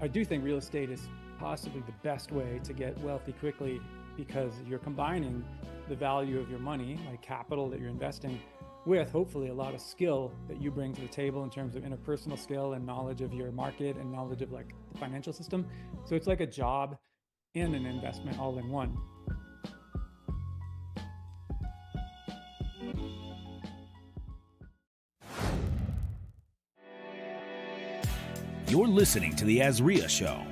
I do think real estate is possibly the best way to get wealthy quickly because you're combining the value of your money, like capital that you're investing, with hopefully a lot of skill that you bring to the table in terms of interpersonal skill and knowledge of your market and knowledge of like the financial system. So it's like a job and an investment all in one. You're listening to the AZREIA Show.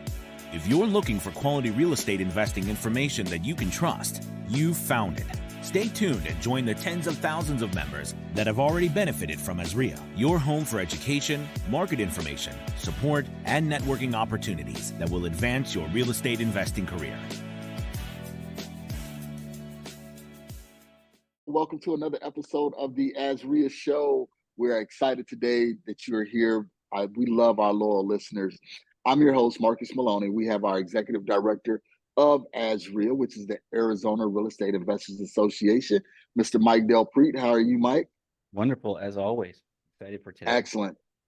If you're looking for quality real estate investing information that you can trust, you've found it. Stay tuned and join the tens of thousands of members that have already benefited from AZREIA, your home for education, market information, support, and networking opportunities that will advance your real estate investing career. Welcome to another episode of the AZREIA Show. We're excited today that you're here. We love our loyal listeners. I'm your host, Marcus Maloney. We have our executive director of AZREIA, which is the Arizona Real Estate Investors Association, Mr. Mike Del Prete. How are you, Mike? Wonderful, as always. Excited for today.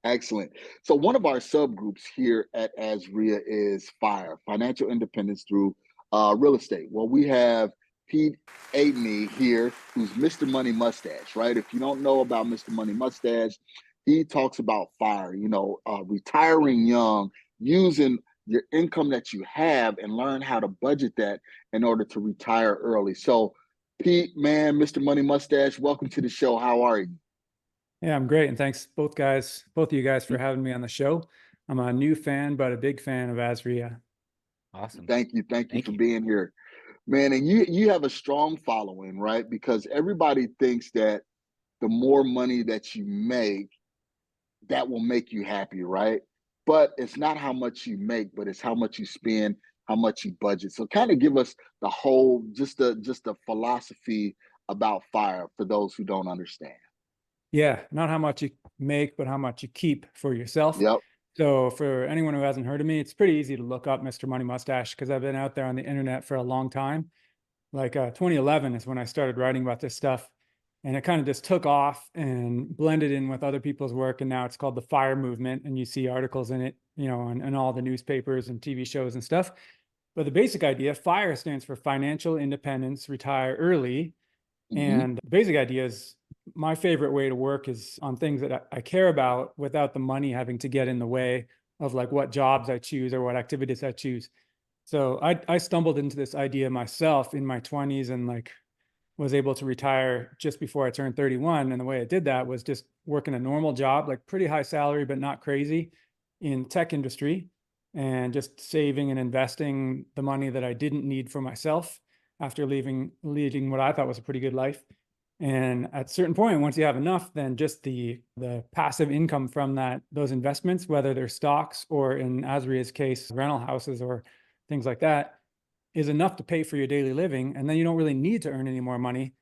Excellent. So one of our subgroups here at AZREIA is FIRE, Financial Independence Through Real Estate. Well, we have Pete Adeney here, who's Mr. Money Mustache, right? If you don't know about Mr. Money Mustache, he talks about FIRE, retiring young, using your income that you have and learn how to budget that in order to retire early. So Pete, man, Mr. Money Mustache, welcome to the show. How are you? Yeah, I'm great. And thanks both of you guys for having me on the show. I'm a new fan, but a big fan of AZREIA. Awesome. Thank you for being here, man. And you have a strong following, right? Because everybody thinks that the more money that you make, that will make you happy, right? But it's not how much you make, but it's how much you spend, how much you budget. So kind of give us the whole, just the philosophy about FIRE for those who don't understand. Yeah, not how much you make, but how much you keep for yourself. Yep. So for anyone who hasn't heard of me, it's pretty easy to look up Mr. Money Mustache because I've been out there on the internet for a long time. Like 2011 is when I started writing about this stuff. And it kind of just took off and blended in with other people's work. And now it's called the FIRE movement. And you see articles in it, in all the newspapers and TV shows and stuff. But the basic idea, FIRE stands for Financial Independence, Retire Early. Mm-hmm. And the basic idea is my favorite way to work is on things that I care about without the money having to get in the way of like what jobs I choose or what activities I choose. So I stumbled into this idea myself in my 20s and was able to retire just before I turned 31. And the way I did that was just working a normal job, like pretty high salary, but not crazy, in tech industry, and just saving and investing the money that I didn't need for myself after leading what I thought was a pretty good life. And at a certain point, once you have enough, then just the passive income from those investments, whether they're stocks or in AZREIA's case, rental houses or things like that, is enough to pay for your daily living. And then you don't really need to earn any more money.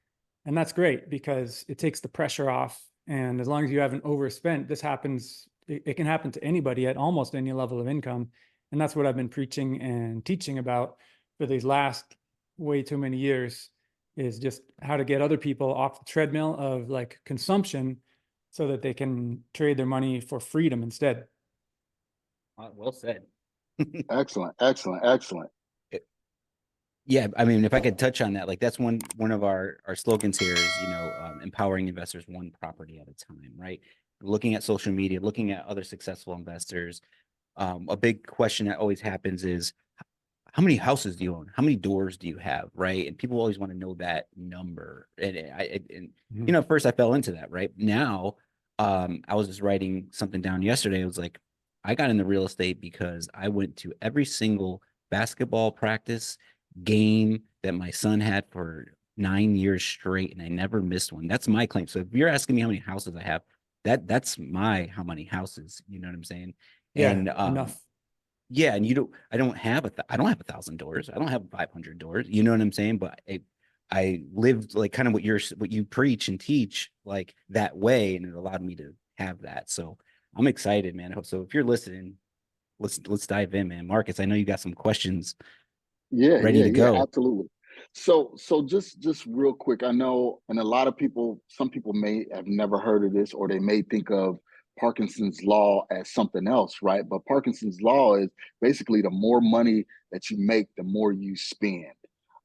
And that's great because it takes the pressure off. And as long as you haven't overspent, it can happen to anybody at almost any level of income. And that's what I've been preaching and teaching about for these last way too many years, is just how to get other people off the treadmill of consumption so that they can trade their money for freedom instead. Well said. Excellent. Yeah, I mean, if I could touch on that, that's one of our slogans here is, empowering investors one property at a time, right? Looking at social media, looking at other successful investors. A big question that always happens is, how many houses do you own? How many doors do you have, right? And people always want to know that number. And first I fell into that, right? Now, I was just writing something down yesterday. It was like, I got into real estate because I went to every single basketball practice, game that my son had for 9 years straight, and I never missed one. That's my claim. So if you're asking me how many houses I have, that's how many houses, you know what I'm saying? Yeah, and enough. Yeah, and I don't have 1,000 doors. I don't have 500 doors. You know what I'm saying? But I lived kind of what you preach and teach that way, and it allowed me to have that. So I'm excited, man. So if you're listening, let's dive in, man. Marcus, I know you got some questions. Ready to go. Absolutely. So just real quick, I know, and a lot of people, some people may have never heard of this, or they may think of Parkinson's law as something else, right? But Parkinson's law is basically the more money that you make, the more you spend.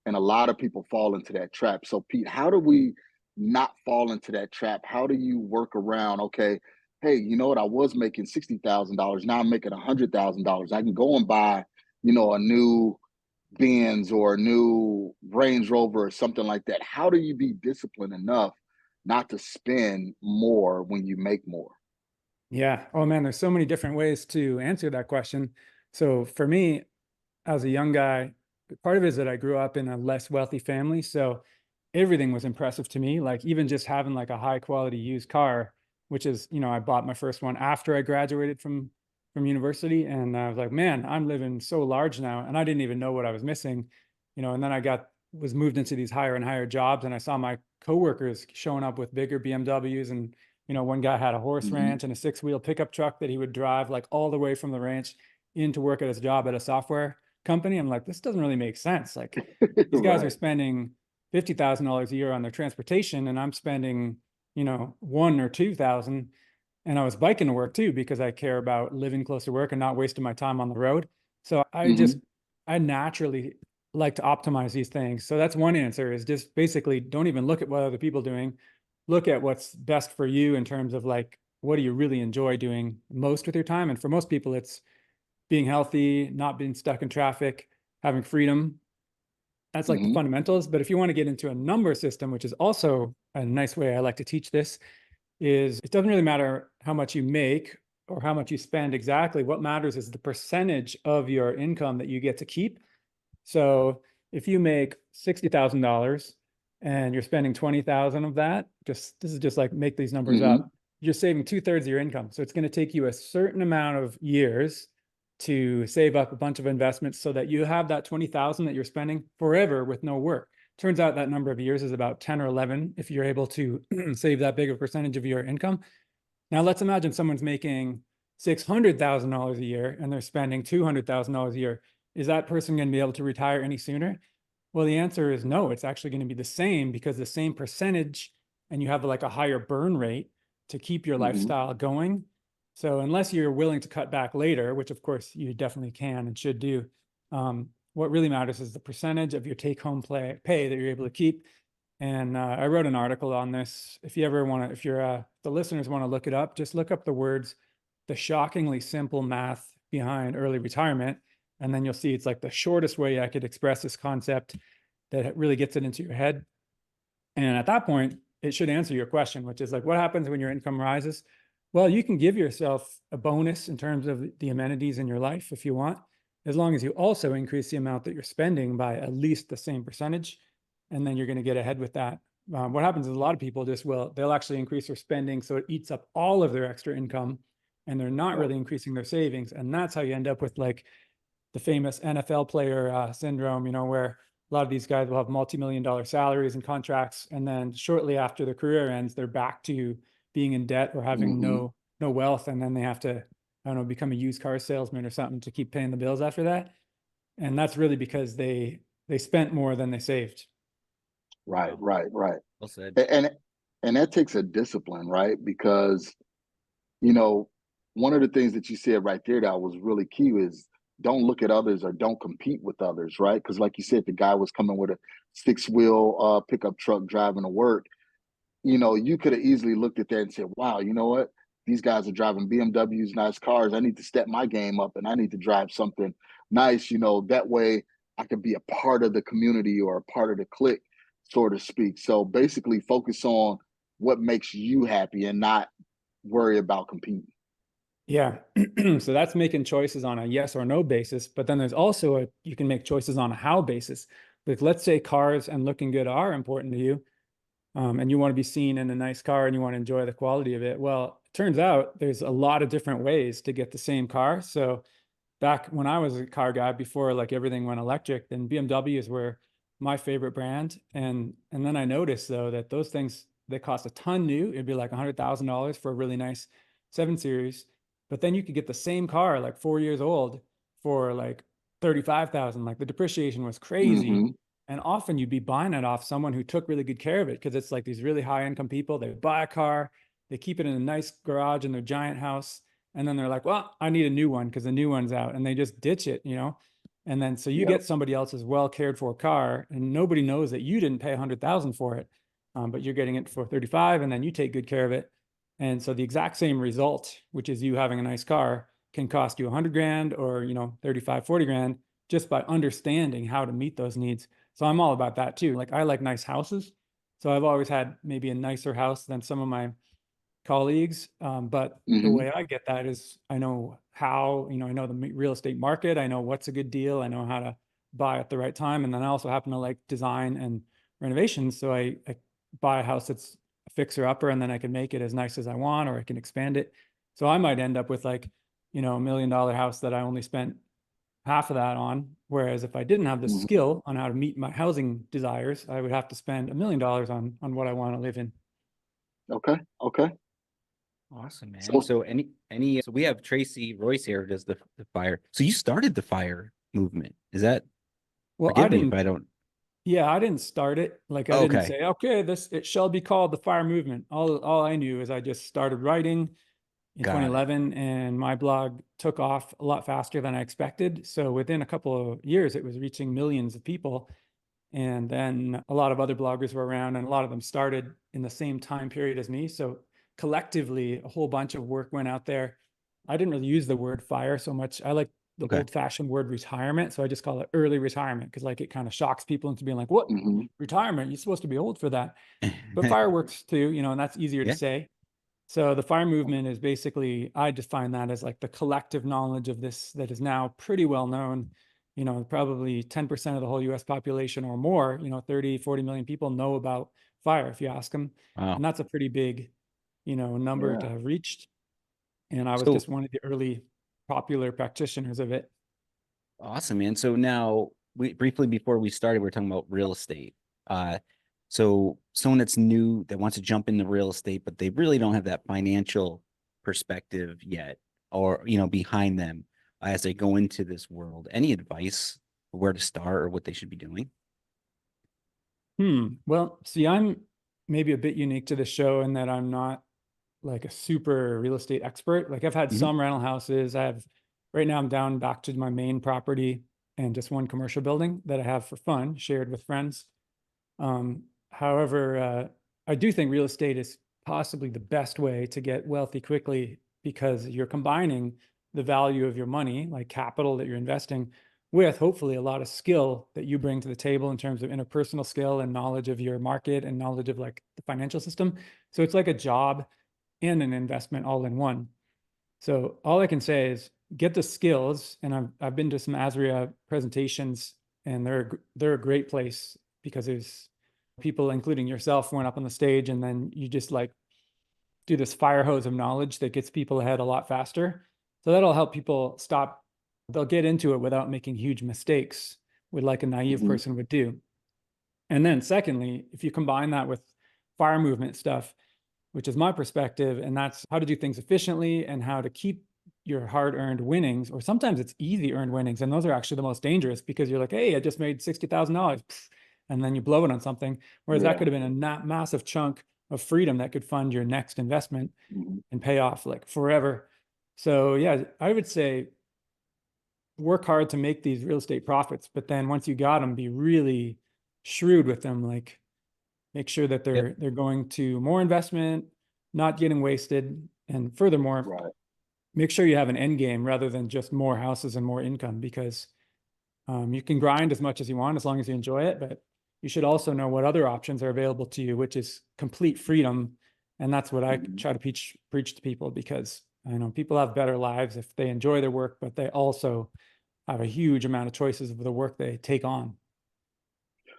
And a lot of people fall into that trap. So, Pete, how do we not fall into that trap? How do you work around, okay, hey, you know what? I was making $60,000. Now I'm making $100,000. I can go and buy, a new Benz or a new Range Rover or something like that. How do you be disciplined enough not to spend more when you make more? Yeah. Oh man, there's so many different ways to answer that question. So for me, as a young guy, part of it is that I grew up in a less wealthy family. So everything was impressive to me. Like even just having like a high quality used car, which is, I bought my first one after I graduated from university. And I was like, man, I'm living so large now. And I didn't even know what I was missing, and then I was moved into these higher and higher jobs. And I saw my coworkers showing up with bigger BMWs. And, one guy had a horse Hmm. ranch and a 6-wheel pickup truck that he would drive like all the way from the ranch into work at his job at a software company. I'm like, this doesn't really make sense. Like these guys are Right. spending $50,000 a year on their transportation, and I'm spending, one or 2,000. And I was biking to work too, because I care about living close to work and not wasting my time on the road. So Hmm. I naturally like to optimize these things. So that's one answer, is just basically don't even look at what other people are doing. Look at what's best for you in terms of like, what do you really enjoy doing most with your time? And for most people, it's being healthy, not being stuck in traffic, having freedom. That's like the Hmm. fundamentals. But if you want to get into a number system, which is also a nice way I like to teach this, is it doesn't really matter how much you make or how much you spend exactly. What matters is the percentage of your income that you get to keep. So if you make $60,000 and you're spending 20,000 of that, this is just like make these numbers Hmm. up. You're saving 2/3 of your income. So it's going to take you a certain amount of years to save up a bunch of investments so that you have that 20,000 that you're spending forever with no work. Turns out that number of years is about 10 or 11 if you're able to save that big of a percentage of your income. Now let's imagine someone's making $600,000 a year and they're spending $200,000 a year. Is that person going to be able to retire any sooner? Well, the answer is no. It's actually going to be the same, because the same percentage, and you have like a higher burn rate to keep your Hmm. lifestyle going. So unless you're willing to cut back later, which of course you definitely can and should do, what really matters is the percentage of your take-home pay that you're able to keep. And I wrote an article on this. If you ever want to, if you're the listeners want to look it up, just look up the words, the shockingly simple math behind early retirement. And then you'll see it's like the shortest way I could express this concept that really gets it into your head. And at that point, it should answer your question, which is like, what happens when your income rises? Well, you can give yourself a bonus in terms of the amenities in your life if you want, as long as you also increase the amount that you're spending by at least the same percentage. And then you're going to get ahead with that. What happens is a lot of people they'll actually increase their spending, so it eats up all of their extra income, and they're not Right. really increasing their savings. And that's how you end up with like the famous NFL player syndrome, where a lot of these guys will have multi-million-dollar salaries and contracts, and then shortly after their career ends, they're back to being in debt or having Hmm. no wealth, and then they have to, I don't know, become a used car salesman or something to keep paying the bills after that. And that's really because they spent more than they saved. Right. Wow. Right. Right. Well said. And that takes a discipline, right? Because you know, one of the things that you said right there that was really key is don't look at others or don't compete with others, right? Because, like you said, the guy was coming with a six-wheel pickup truck driving to work. You could have easily looked at that and said, wow, you know what? These guys are driving BMWs, nice cars. I need to step my game up and I need to drive something nice. That way I could be a part of the community or a part of the clique, so to speak. So basically, focus on what makes you happy and not worry about competing. Yeah. So that's making choices on a yes or no basis. But then there's also you can make choices on a how basis. Like let's say cars and looking good are important to you, and you want to be seen in a nice car and you want to enjoy the quality of it. Well, it turns out there's a lot of different ways to get the same car. So back when I was a car guy, before like everything went electric, then BMWs were my favorite brand. And then I noticed though that those things, they cost a ton new. It'd be like $100,000 for a really nice 7 Series. But then you could get the same car like 4 years old for like 35,000. Like the depreciation was crazy. Hmm. And often you'd be buying it off someone who took really good care of it, because it's like these really high income people, they buy a car, they keep it in a nice garage in their giant house. And then they're like, well, I need a new one because the new one's out, and they just ditch it, you know? And then, so you Yep. get somebody else's well cared for car, and nobody knows that you didn't pay 100,000 for it. But you're getting it for 35, and then you take good care of it. And so the exact same result, which is you having a nice car, can cost you 100 grand or, 35, 40 grand, just by understanding how to meet those needs. So I'm all about that too. Like, I like nice houses. So I've always had maybe a nicer house than some of my colleagues. But the Hmm. way I get that is I know how, I know the real estate market. I know what's a good deal. I know how to buy at the right time. And then I also happen to like design and renovations. So I buy a house that's a fixer upper, and then I can make it as nice as I want, or I can expand it. So I might end up with like, $1 million house that I only spent half of that on. Whereas if I didn't have the Hmm. skill on how to meet my housing desires, I would have to spend $1 million on what I want to live in. Okay. Okay. Awesome, man. So So so we have Tracy Royce here who does the fire. So you started the fire movement. Is that, Well, I forgive me if didn't, I don't. yeah, I didn't start it. Like, I didn't Okay. say, okay, it shall be called the fire movement. All I knew is I just started writing in Got it. 2011, and my blog took off a lot faster than I expected. So within a couple of years, it was reaching millions of people. And then a lot of other bloggers were around, and a lot of them started in the same time period as me. So collectively, a whole bunch of work went out there. I didn't really use the word fire so much. I like the Okay. old fashioned word retirement. So I just call it early retirement, because like it kind of shocks people into being like, what, mhm. retirement? You're supposed to be old for that. But fireworks too, and that's easier to Yeah. say. So the fire movement is basically, I define that as like the collective knowledge of this that is now pretty well known. Probably 10% of the whole US population or more, 30, 40 million people know about fire if you ask them. Wow. And that's a pretty big, number to Yeah. have reached. And I was So just one of the early popular practitioners of it. awesome, man. So now we briefly before we started, we were talking about real estate. So someone that's new that wants to jump into real estate, but they really don't have that financial perspective yet, or behind them as they go into this world. Any advice where to start or what they should be doing? Well, see, I'm maybe a bit unique to the show in that I'm not like a super real estate expert. Like, I've had Mhm. some rental houses. Right now I'm down back to my main property and just one commercial building that I have for fun, shared with friends. However, I do think real estate is possibly the best way to get wealthy quickly, because you're combining the value of your money, like capital that you're investing, with hopefully a lot of skill that you bring to the table in terms of interpersonal skill and knowledge of your market and knowledge of like the financial system. So it's like a job and an investment all in one. So all I can say is get the skills. And I've been to some AZREIA presentations, and they're a great place, because there's people, including yourself, went up on the stage, and then you just like do this fire hose of knowledge that gets people ahead a lot faster. So that'll help people stop. They'll get into it without making huge mistakes, with like a naive Mhm. person would do. And then secondly, if you combine that with fire movement stuff, which is my perspective, and that's how to do things efficiently and how to keep your hard-earned winnings, or sometimes it's easy earned winnings, and those are actually the most dangerous, because you're like, hey, I just made $60,000, and then you blow it on something, whereas that Yeah. could have been a massive chunk of freedom that could fund your next investment Mhm. and pay off like forever. So yeah, I would say work hard to make these real estate profits, but then once you got them, be really shrewd with them. Like, make sure that Yep. they're going to more investment, not getting wasted. And furthermore, Right. make sure you have an end game rather than just more houses and more income, because you can grind as much as you want as long as you enjoy it, but you should also know what other options are available to you, which is complete freedom. And that's what I Mhm. try to preach to people, because I know people have better lives if they enjoy their work, but they also have a huge amount of choices of the work they take on.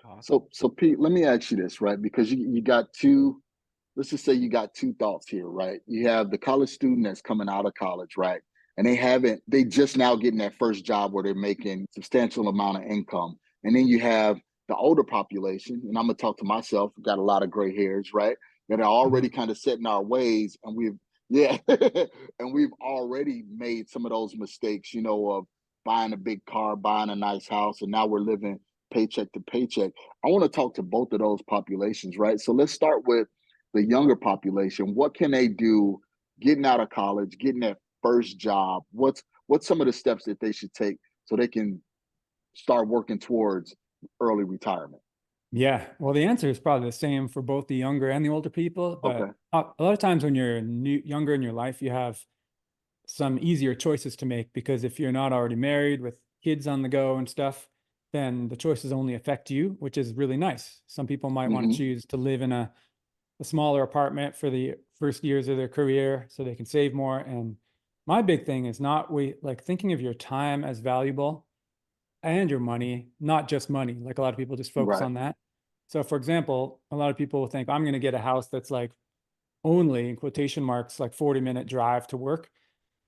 Awesome. So Pete, let me ask you this, right? Because you got two, let's just say you got two thoughts here, right? You have the college student that's coming out of college, right? And they just now getting that first job where they're making substantial amount of income. And then you have the older population, and I'm gonna talk to myself, got a lot of gray hairs, right? That are already Mhm. kind of set in our ways, and yeah, and we've already made some of those mistakes, of buying a big car, buying a nice house, and now we're living paycheck to paycheck. I want to talk to both of those populations, right? So let's start with the younger population, what can they do getting out of college, getting that first job? What's some of the steps that they should take so they can start working towards early retirement? Yeah, well, the answer is probably the same for both the younger and the older people. Okay. But a lot of times when you're younger in your life, you have some easier choices to make, because if you're not already married with kids on the go and stuff, then the choices only affect you, which is really nice. Some people might want to Hmm. choose to live in a smaller apartment for the first years of their career so they can save more. And my big thing is not like thinking of your time as valuable and your money, not just money. Like a lot of people just focus Right. on that. So for example, a lot of people will think I'm going to get a house that's like only, in quotation marks, like 40-minute drive to work.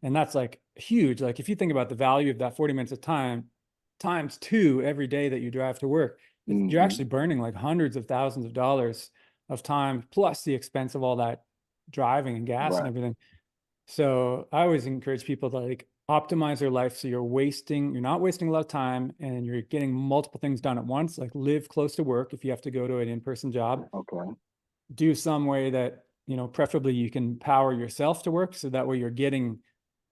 And that's like huge. Like if you think about the value of that 40 minutes of time times two every day that you drive to work, you're Hmm. actually burning like hundreds of thousands of dollars of time, plus the expense of all that driving and gas and Right. everything. So I always encourage people to like optimize their life so you're not wasting a lot of time and you're getting multiple things done at once. Like live close to work if you have to go to an in-person job. Okay. Do some way that, preferably you can power yourself to work, so that way you're getting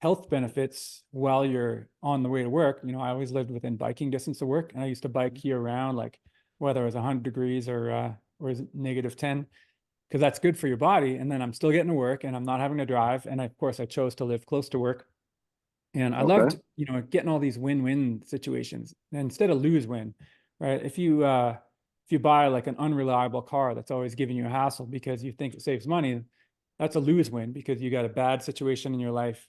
health benefits while you're on the way to work. I always lived within biking distance of work, and I used to bike year round, like whether it was 100 degrees or is it -10, because that's good for your body. And then I'm still getting to work and I'm not having to drive. And of course I chose to live close to work. And I Okay. loved, getting all these win-win situations instead of lose-win, right? If you buy like an unreliable car that's always giving you a hassle because you think it saves money, that's a lose-win, because you got a bad situation in your life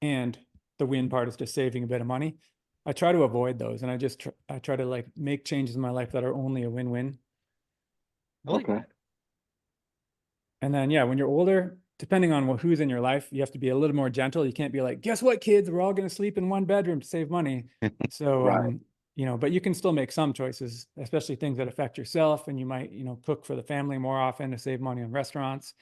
and the win part is just saving a bit of money. I try to avoid those, and I try to like make changes in my life that are only a win-win. I like Okay. that. And then, yeah, when you're older, depending on who's in your life, you have to be a little more gentle. You can't be like, guess what, kids, we're all going to sleep in one bedroom to save money. So, Right. but you can still make some choices, especially things that affect yourself. And you might, cook for the family more often to save money on restaurants.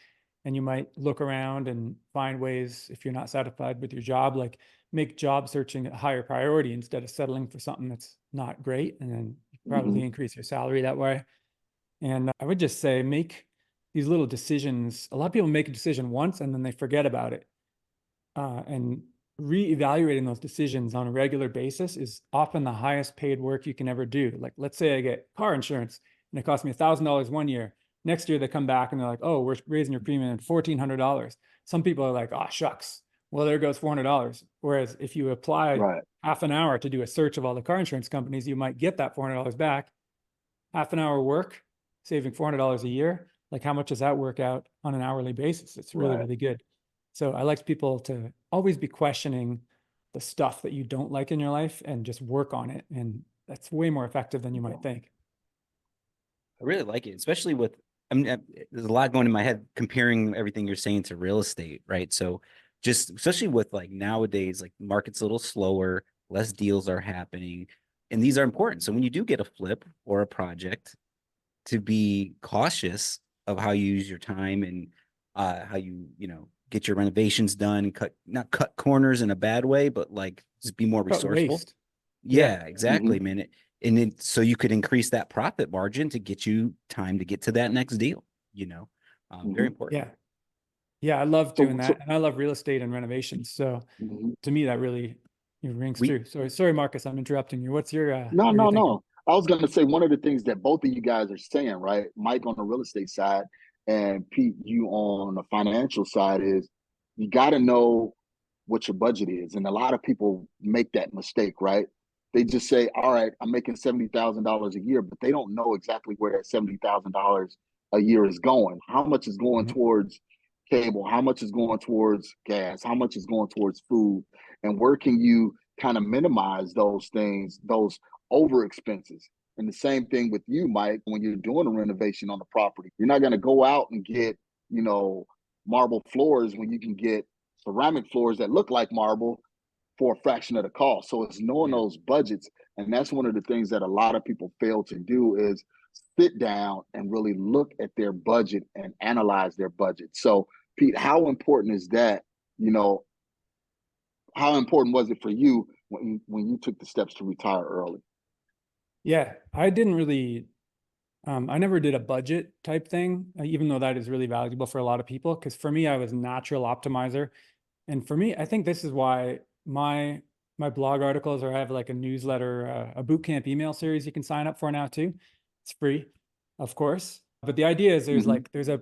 And you might look around and find ways, if you're not satisfied with your job, like make job searching a higher priority instead of settling for something that's not great. And then you Hmm. probably increase your salary that way. And I would just say make these little decisions. A lot of people make a decision once and then they forget about it. And reevaluating those decisions on a regular basis is often the highest paid work you can ever do. Like, let's say I get car insurance and it cost me $1,000 one year. Next year they come back and they're like, oh, we're raising your premium to $1,400. Some people are like, oh, shucks. Well, there goes $400. Whereas if you apply Right. half an hour to do a search of all the car insurance companies, you might get that $400 back. Half an hour work, saving $400 a year. Like, how much does that work out on an hourly basis? It's really, Right. really good. So I like people to always be questioning the stuff that you don't like in your life and just work on it. And that's way more effective than you might think. I really like it, especially with, there's a lot going in my head comparing everything you're saying to real estate, right? So just, especially with like nowadays, like market's a little slower, less deals are happening, and these are important. So when you do get a flip or a project, to be cautious of how you use your time and how you get your renovations done, not cut corners in a bad way, but like just be more Cut resourceful. waste. Yeah. Yeah, Hmm. exactly, man. And then so you could increase that profit margin to get you time to get to that next deal. Very Hmm. important. Yeah. Yeah. I love So, doing that. so And I love real estate and renovations. So mhm. to me, that really rings We true. Sorry, Marcus, I'm interrupting you. What's your, No, what are you no, thinking? no. I was going to say one of the things that both of you guys are saying, right? Mike on the real estate side and Pete, you on the financial side, is you got to know what your budget is. And a lot of people make that mistake, right? They just say, all right, I'm making $70,000 a year, but they don't know exactly where that $70,000 a year is going. How much is going Mhm. towards cable? How much is going towards gas? How much is going towards food? And where can you kind of minimize those things, those over expenses? And the same thing with you, Mike, when you're doing a renovation on the property, you're not going to go out and get, you know, marble floors when you can get ceramic floors that look like marble for a fraction of the cost. So it's knowing Yeah, those budgets. And that's one of the things that a lot of people fail to do is sit down and really look at their budget and analyze their budget. So Pete, how important is that? You know, how important was it for you when you took the steps to retire early? Yeah. I didn't really I never did a budget type thing, even though that is really valuable for a lot of people. Because for me, I was a natural optimizer. And for me, I think this is why my blog articles, or I have like a newsletter, a boot camp email series you can sign up for now too. It's free, of course. But the idea is there's a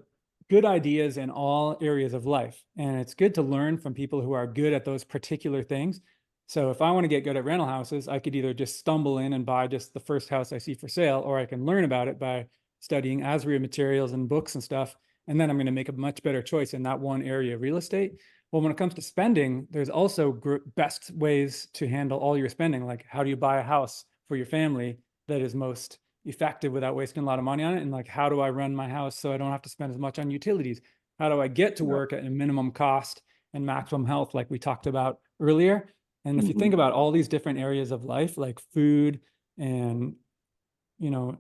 good ideas in all areas of life. And it's good to learn from people who are good at those particular things. So if I want to get good at rental houses, I could either just stumble in and buy just the first house I see for sale, or I can learn about it by studying AZREIA materials and books and stuff. And then I'm going to make a much better choice in that one area of real estate. Well, when it comes to spending, there's also best ways to handle all your spending. Like, how do you buy a house for your family that is most effective without wasting a lot of money on it? And like, how do I run my house so I don't have to spend as much on utilities? How do I get to work at a minimum cost and maximum health, like we talked about earlier? And if you think about all these different areas of life, like food and, you know,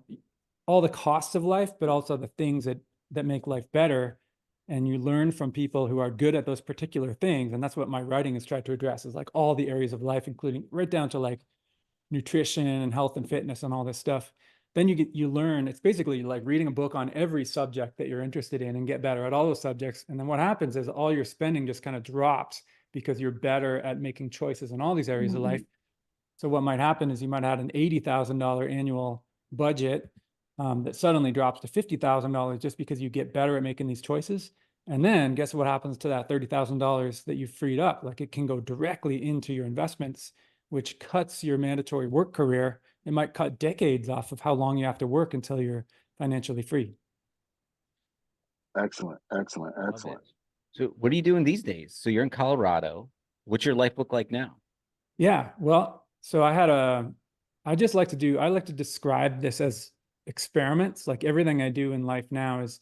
all the costs of life, but also the things that make life better, and you learn from people who are good at those particular things. And that's what my writing has tried to address, is like all the areas of life, including right down to like nutrition and health and fitness and all this stuff. Then you learn, it's basically like reading a book on every subject that you're interested in and get better at all those subjects. And then what happens is all your spending just kind of drops because you're better at making choices in all these areas of life. So what might happen is you might have an $80,000 annual budget that suddenly drops to $50,000 just because you get better at making these choices. And then guess what happens to that $30,000 that you freed up? Like, it can go directly into your investments, which cuts your mandatory work career. It might cut decades off of how long you have to work until you're financially free. Excellent, excellent, excellent. So what are you doing these days? So you're in Colorado. What's your life look like now? Yeah, well, so I like to describe this as experiments. Like, everything I do in life now is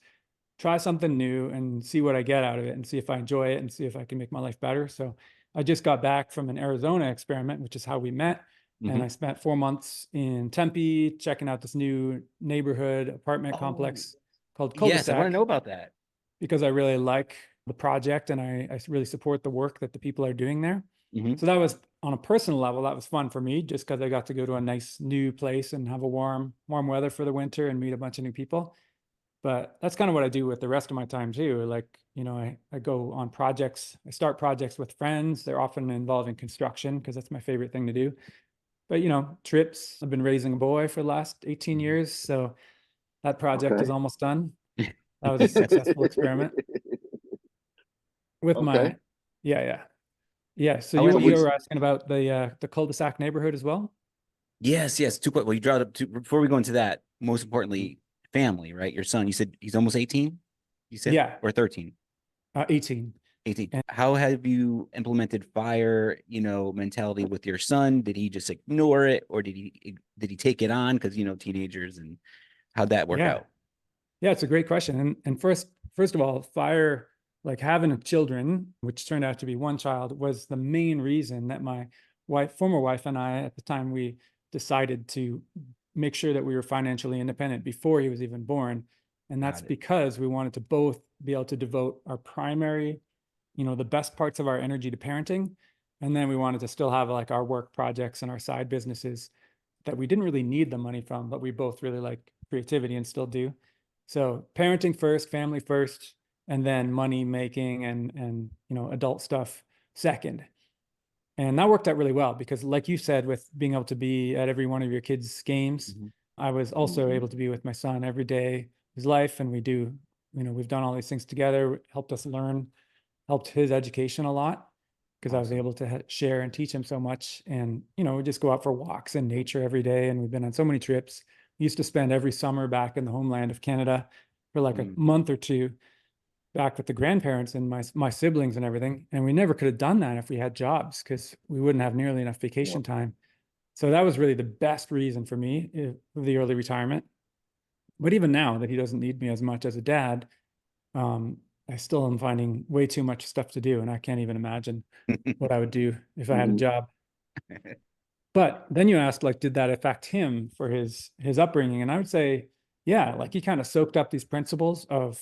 try something new and see what I get out of it and see if I enjoy it and see if I can make my life better. So I just got back from an Arizona experiment, which is how we met. And I spent 4 months in Tempe checking out this new neighborhood apartment complex called Yes, I Cul-de-sac, want to know about that. because I really like the project and I really support the work that the people are doing there. So that was, on a personal level, that was fun for me, just because I got to go to a nice new place and have a warm weather for the winter and meet a bunch of new people. But that's kind of what I do with the rest of my time too. Like, you know, I go on projects, I start projects with friends. They're often involving construction because that's my favorite thing to do. But, you know, trips, I've been raising a boy for the last 18 years. So that project is almost done. That was a successful experiment with my, yeah. So you were asking about the cul-de-sac neighborhood as well? Yes. Well, you brought up before we go into that, most importantly, family, right? Your son, you said he's almost 18, you said? Yeah. Or 13? 18. 18. How have you implemented FIRE, mentality with your son? Did he just ignore it, or did he take it on? Because, teenagers, and how'd that work out? Yeah, it's a great question. And first of all, FIRE, like having children, which turned out to be one child, was the main reason that my former wife and I, at the time, we decided to make sure that we were financially independent before he was even born. And that's because we wanted to both be able to devote our primary, the best parts of our energy to parenting. And then we wanted to still have like our work projects and our side businesses that we didn't really need the money from, but we both really like creativity and still do. So parenting first, family first, and then money making and adult stuff second. And that worked out really well because, like you said, with being able to be at every one of your kids' games, I was also able to be with my son every day of his life. And we've done all these things together, helped us learn, helped his education a lot, because I was able to share and teach him so much. And, we just go out for walks in nature every day. And we've been on so many trips. We used to spend every summer back in the homeland of Canada for like a month or two back with the grandparents and my siblings and everything. And we never could have done that if we had jobs, because we wouldn't have nearly enough vacation time. So that was really the best reason for me, the early retirement. But even now that he doesn't need me as much as a dad, I still am finding way too much stuff to do. And I can't even imagine what I would do if I had a job. But then you asked, like, did that affect him for his upbringing? And I would say, yeah, like he kind of soaked up these principles of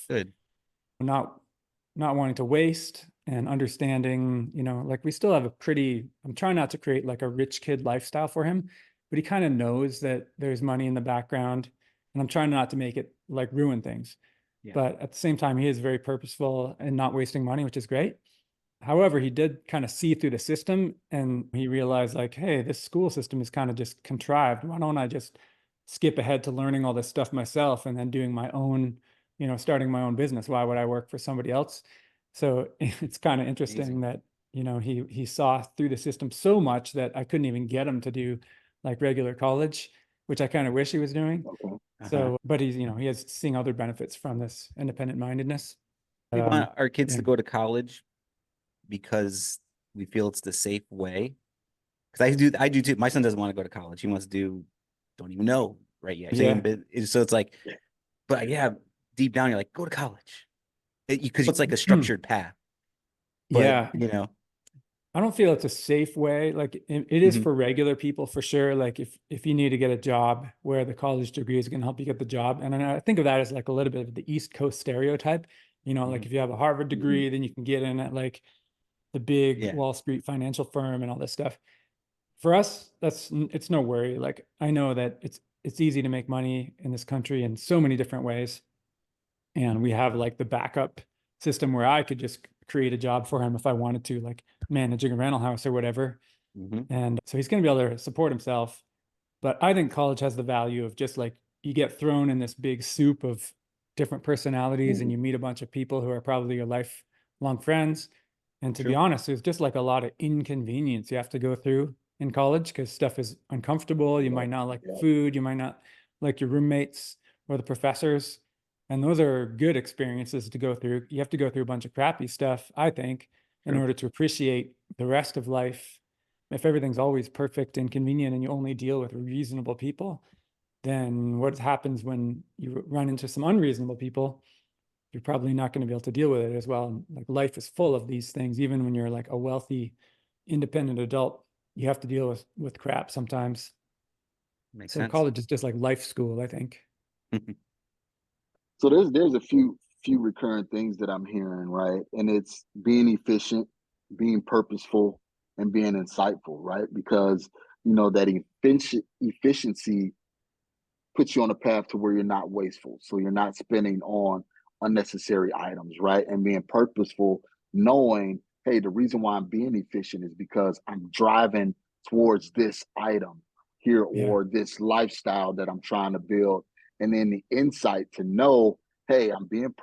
not wanting to waste and understanding, like we still have I'm trying not to create like a rich kid lifestyle for him, but he kind of knows that there's money in the background. and I'm trying not to make it like ruin things. Yeah. But at the same time, he is very purposeful and not wasting money, which is great. However, he did kind of see through the system, and he realized like, hey, this school system is kind of just contrived. Why don't I just skip ahead to learning all this stuff myself and then doing my own, starting my own business? Why would I work for somebody else? So it's kind of interesting Amazing. that, he saw through the system so much that I couldn't even get him to do like regular college, which I kind of wish he was doing. Okay. So, but he's, he is seeing other benefits from this independent mindedness. We want our kids yeah. to go to college because we feel it's the safe way. Because I do too. My son doesn't want to go to college. He wants to don't even know right yet. Yeah. So it's like, but yeah, deep down you're like, go to college, because it's like a structured path. But, Yeah. I don't feel it's a safe way. Like it is for regular people for sure. Like if you need to get a job where the college degree is going to help you get the job. And I think of that as like a little bit of the East Coast stereotype, like if you have a Harvard degree, then you can get in at like the big Wall Street financial firm and all this stuff. For us, it's no worry. Like I know that it's easy to make money in this country in so many different ways. And we have like the backup system where I could just create a job for him if I wanted to, like managing a rental house or whatever. And so he's going to be able to support himself. But I think college has the value of just like you get thrown in this big soup of different personalities and you meet a bunch of people who are probably your lifelong friends. And to be honest, there's just like a lot of inconvenience you have to go through in college because stuff is uncomfortable. You might not like the food, you might not like your roommates or the professors. And those are good experiences to go through. You have to go through a bunch of crappy stuff, I think, in order to appreciate the rest of life. If everything's always perfect and convenient and you only deal with reasonable people, then what happens when you run into some unreasonable people? You're probably not going to be able to deal with it as well. And like life is full of these things. Even when you're like a wealthy, independent adult, you have to deal with crap sometimes. Makes so sense. College is just like life school, I think. So there's a few recurrent things that I'm hearing, right? And it's being efficient, being purposeful, and being insightful, right? Because that efficiency puts you on a path to where you're not wasteful. So you're not spending on unnecessary items, right? And being purposeful, knowing, hey, the reason why I'm being efficient is because I'm driving towards this item here or this lifestyle that I'm trying to build. And then the insight to know, hey, I'm being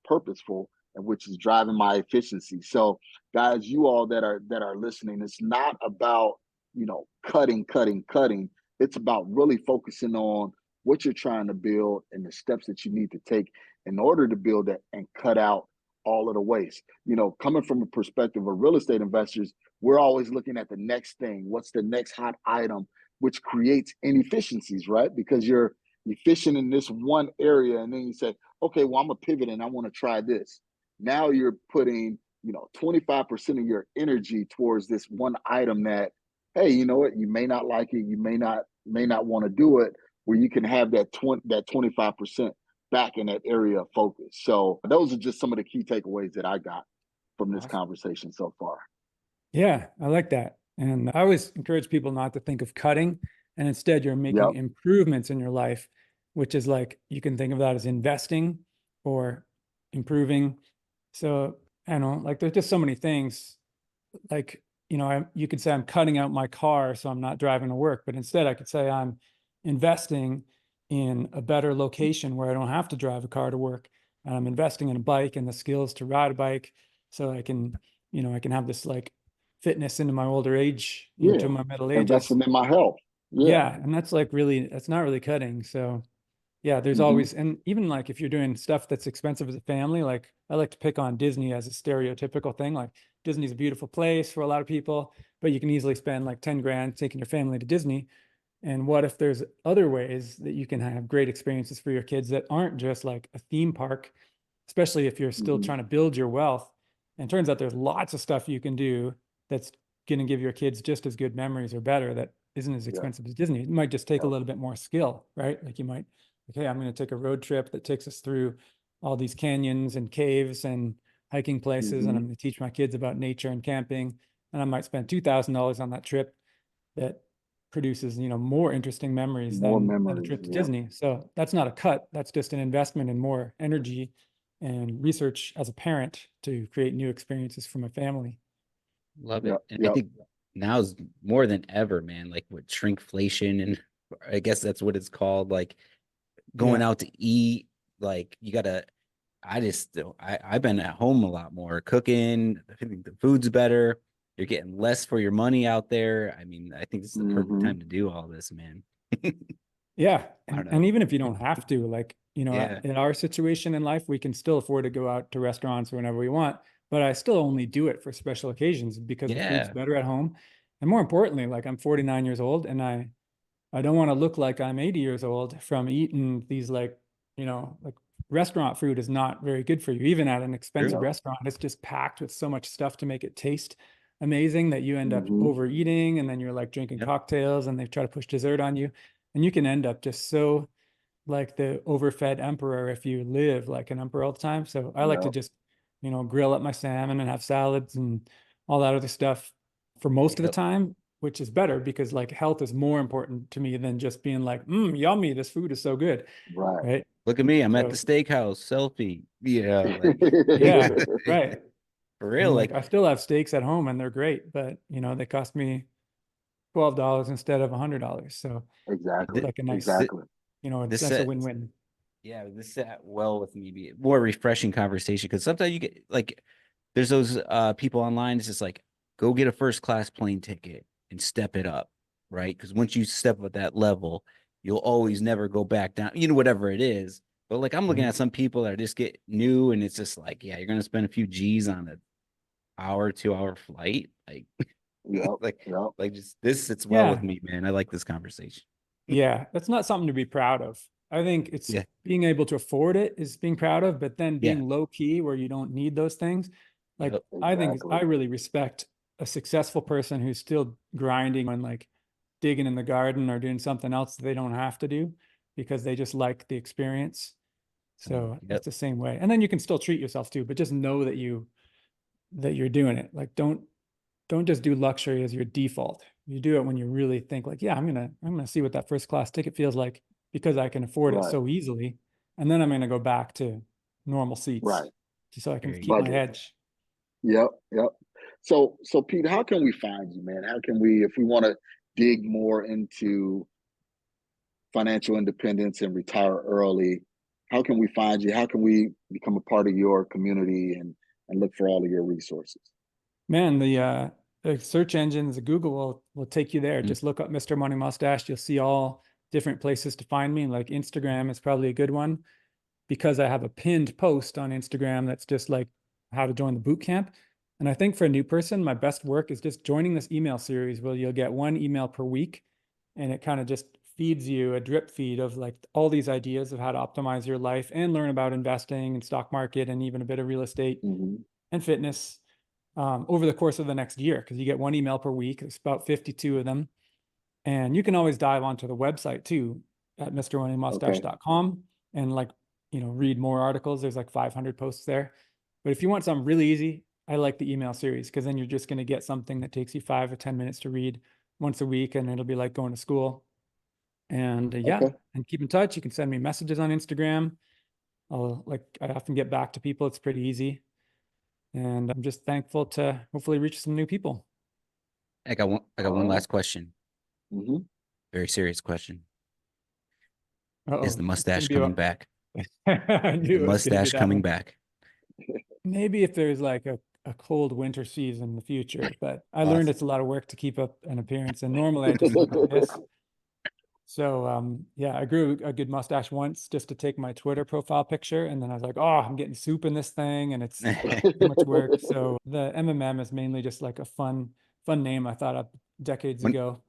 purposeful, and which is driving my efficiency. So guys, you all that are listening, it's not about, cutting. It's about really focusing on what you're trying to build and the steps that you need to take in order to build that and cut out all of the waste. Coming from a perspective of real estate investors, we're always looking at the next thing. What's the next hot item, which creates inefficiencies, right? Because you're efficient in this one area, and then you say, okay, well, I'm a pivot and I want to try this. Now you're putting, 25% of your energy towards this one item that, hey, you know what, you may not like it, you may not want to do it, where you can have that 25% back in that area of focus. So those are just some of the key takeaways that I got from this conversation so far. Yeah, I like that. And I always encourage people not to think of cutting, and instead you're making improvements in your life, which is like, you can think of that as investing or improving. So I don't know, like there's just so many things. Like, you could say I'm cutting out my car so I'm not driving to work, but instead I could say I'm investing in a better location where I don't have to drive a car to work. And I'm investing in a bike and the skills to ride a bike so I can, I can have this like fitness into my older age, to my middle ages. Investing in my health. Yeah. And that's like that's not really cutting. So yeah, there's always, and even like if you're doing stuff that's expensive as a family, like I like to pick on Disney as a stereotypical thing. Like Disney's a beautiful place for a lot of people, but you can easily spend like 10 grand taking your family to Disney. And what if there's other ways that you can have great experiences for your kids that aren't just like a theme park, especially if you're still trying to build your wealth? And it turns out there's lots of stuff you can do that's going to give your kids just as good memories or better that isn't as expensive as Disney. It might just take a little bit more skill, right? Like you might, okay, I'm going to take a road trip that takes us through all these canyons and caves and hiking places, and I'm going to teach my kids about nature and camping. And I might spend $2,000 on that trip that produces, more interesting memories More than a memories. trip to Yeah. Disney. So that's not a cut. That's just an investment in more energy and research as a parent to create new experiences for my family. Love it. Yep. And I Yep. think now is more than ever, man, like with shrinkflation, and I guess that's what it's called, like going Yeah. out to eat, like you gotta, I've been at home a lot more cooking. I think the food's better. You're getting less for your money out there. I mean, I think this is the perfect time to do all this, man. Yeah. I don't And know. even if you don't have to, like, Yeah. in our situation in life, we can still afford to go out to restaurants whenever we want, but I still only do it for special occasions because the food's Yeah. better at home. And more importantly, like I'm 49 years old and I don't want to look like I'm 80 years old from eating these like restaurant food is not very good for you. Even at an expensive True. restaurant, it's just packed with so much stuff to make it taste amazing that you end up Mm-hmm. overeating and then you're like drinking Yep. cocktails and they try to push dessert on you. And you can end up just so like the overfed emperor if you live like an emperor all the time. So I like to Yep. just, grill up my salmon and have salads and all that other stuff for most of the Yep. time, which is better because like health is more important to me than just being like, yummy, this food is so good. Right. Right. Look at me. I'm at So the steakhouse, selfie. Yeah, like yeah, right. for And real. like Like, I still have steaks at home and they're great, but they cost me $12 instead of $100. So Exactly. it's like a nice, Exactly. this that's a set, win-win. yeah, this sat well with me. Be more refreshing conversation because sometimes you get like, there's those people online. It's just like, go get a first class plane ticket and step it up, right? Because once you step at that level, you'll always never go back down. Whatever it is. But like, I'm looking Mhm. at some people that just get new, and it's just like, yeah, you're gonna spend a few G's on an hour, 2 hour flight, like, Yep. like, Yep. like just this sits well with Yeah. me, man. I like this conversation. Yeah. That's not something to be proud of. I think it's Yeah, being able to afford it is being proud of, but then yeah, being low key where you don't need those things. Like yep, I think Exactly. I really respect a successful person who's still grinding and like digging in the garden or doing something else that they don't have to do because they just like the experience. So yep. it's the same way. And then you can still treat yourself too, but just know that you're doing it. Like don't just do luxury as your default. You do it when you really think like, yeah, I'm gonna see what that first class ticket feels like because I can afford it Right. so easily. And then I'm gonna go back to normal seats Right. just so I can There you keep go. my Budget. edge. Yep. Yep. So Peter, how can we find you, man? How can we, if we want to dig more into financial independence and retire early, how can we find you? How can we become a part of your community and look for all of your resources? Man, the search engines, the Google will take you there. Mm. Just look up Mr. Money Mustache. You'll see all different places to find me. Like Instagram is probably a good one because I have a pinned post on Instagram that's just like how to join the boot camp. And I think for a new person, my best work is just joining this email series where you'll get one email per week. And it kind of just feeds you a drip feed of like all these ideas of how to optimize your life and learn about investing and stock market and even a bit of real estate Mm-hmm. and fitness over the course of the next year. Because you get one email per week. It's about 52 of them. And you can always dive onto the website too at Okay. mrmoneymustache.com and like, read more articles. There's like 500 posts there. But if you want something really easy, I like the email series because then you're just going to get something that takes you 5 or 10 minutes to read once a week. And it'll be like going to school. And yeah, Okay. and keep in touch. You can send me messages on Instagram. I often get back to people. It's pretty easy. And I'm just thankful to hopefully reach some new people. I got one All right. last question. Mm-hmm. Very serious question. Is the Uh-oh, it's going mustache to be coming about, back? I Is the knew it was going to be mustache that coming one. back? Maybe if there's like a cold winter season in the future, but I learned Awesome. it's a lot of work to keep up an appearance. And normally I just look like this. So yeah, I grew a good mustache once just to take my Twitter profile picture. And then I was like, oh, I'm getting soup in this thing and it's too much work. So the MMM is mainly just like a fun name I thought up decades One, ago.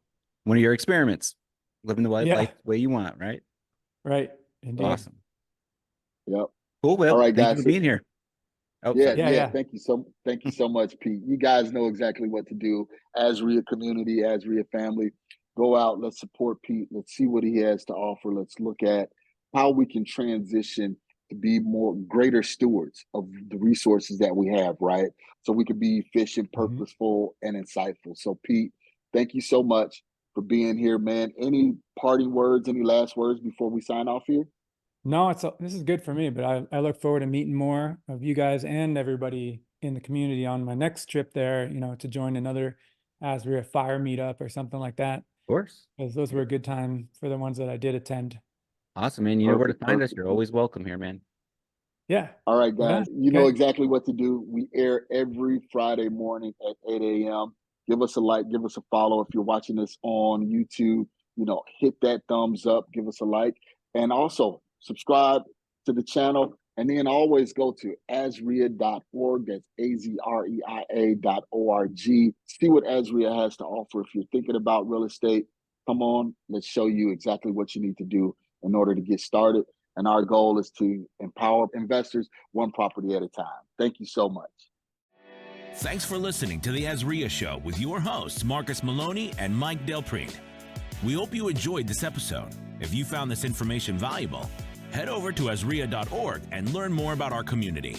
one of your experiments, living the Yeah, life way you want, right? right. Indeed. Awesome. Yep. Cool, All Will. right, Thank you guys. for being here. Oh, Yeah, sorry. Yeah, yeah. yeah. Thank you so much, Pete. You guys know exactly what to do. AZREIA community, AZREIA family. Go out, let's support Pete. Let's see what he has to offer. Let's look at how we can transition to be more greater stewards of the resources that we have, right? So we can be efficient, Mhm. purposeful, and insightful. So, Pete, thank you so much. for being here, man. Any parting words, any last words before we sign off here? No, this is good for me, but I look forward to meeting more of you guys and everybody in the community on my next trip there, you know, to join another AZREIA fire meetup or something like that. Of course. Because those were a good time for the ones that I did attend. Awesome, man. You know where to find us. Perfect. You're always welcome here, man. Yeah. All right, guys. You know Okay. exactly what to do. We air every Friday morning at 8 a.m. Give us a like, give us a follow. If you're watching this on YouTube, you know, hit that thumbs up, give us a like, and also subscribe to the channel. And then always go to AZREIA.org. That's AZREIA.org. See what AZREIA has to offer. If you're thinking about real estate, come on, let's show you exactly what you need to do in order to get started. And our goal is to empower investors one property at a time. Thank you so much. Thanks for listening to the AZREIA Show with your hosts, Marcus Maloney and Mike Del Prete. We hope you enjoyed this episode. If you found this information valuable, head over to AZREIA.org and learn more about our community.